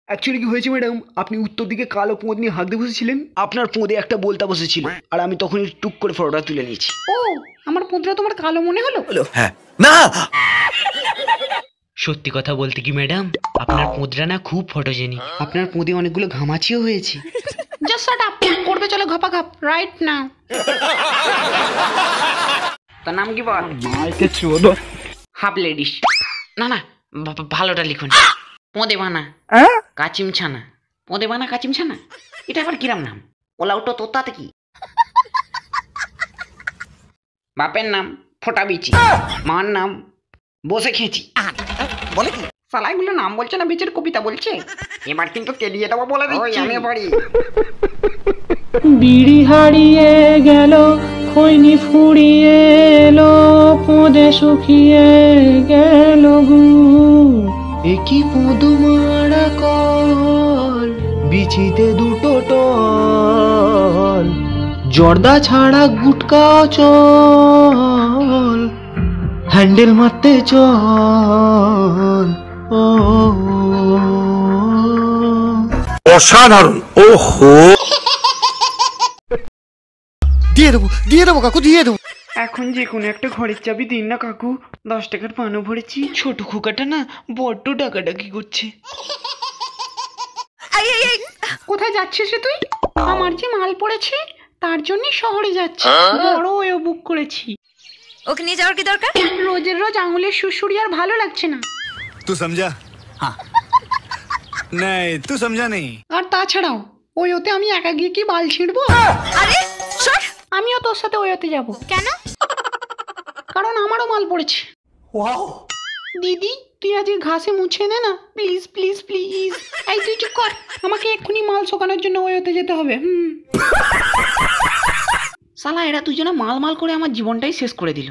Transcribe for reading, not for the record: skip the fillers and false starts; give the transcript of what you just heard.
Actually কি হয়েছে madam, আপনি উত্তর দিকে কালো পোঁদ নিয়ে হাঁকতে বসেছিলেন, আপনার পোঁদে একটা বলতা বসেছিল, আর আমি তখনই টুক করে ফটোটা তুলে নিয়েছি। ও, আমার পোঁদটা তোমার কালো মনে হলো? হ্যাঁ না, সত্যি কথা বলতে কি ম্যাডাম, আপনার পোঁদটা না খুব ফটোজেনিক। আপনার পোঁদে অনেকগুলো ঘামাচিও হয়েছে। জাস্ট শাট আপ, করবে চলো ঘপা ঘপ রাইট নাও। তার নাম কি বল? Half ladies. না না, ভালোটা লিখুন। পোঁদে বানা কাচিম ছানা, পোঁদে বানা কাচিম ছানা, এটা আবার কিরাম নাম? ওলাউটো তোতাতে কি? বাপের নাম ফোটা বিচি, মার নাম বসে খেঁচি। বলে কি? সালাইগুলো নাম বলছে না, বিচের কবিতা বলছে। এবার কিন্তু কেলিয়ে দেবো বলে দিচ্ছি। আমি বাড়ি বিড়ি হারিয়ে গেল, খৈনি ফুরিয়ে এলো, পোঁদে শুকিয়ে গেল গু। একই পোঁদ মারা কল, বিচিতে দুটো টল, জর্দা ছাড়া গুটকাও চল, হ্যান্ডেল মারতে চল। ও অসাধারণ। ওহো, দিয়ে দেবো কাকু, দিয়ে দেবো। এখন যে কোনো একটা ঘরের চাবি দিন না কাকু, 10 টাকার পানও ভরেছি। ছোট খোকাটা না বড্ড ডাকাডাকি করছে। কোথায় যাচ্ছিস রে তুই? আমার যে মাল পড়েছে তার জন্য শহরে যাচ্ছি, বড় ওয়েও বুক করেছি। ওকে নিয়ে যাওয়ার কি দরকার? রোজের রোজ আঙুলের সুড়সুড়ি আর ভালো লাগছে না। तू समझा? हाँ नहीं तू समझा नहीं। আর তাছাড়াও ওই ওতে আমি একা গিয়ে কি বাল ছিঁড়বো? আরে সর। আমিও তোর সাথে ওই ওতে যাবো। কেন? কারণ আমারও মাল পড়েছে। দিদি তুই আজ ঘাসে মুছে নে না, প্লিজ প্লিজ প্লিজ। এই তুই চুপ কর, আমাকে এক্ষুনি মাল শোকানোর জন্য ওই ওতে যেতে হবে। শালা এরা দুজনে মাল মাল করে আমার জীবনটাই শেষ করে দিল।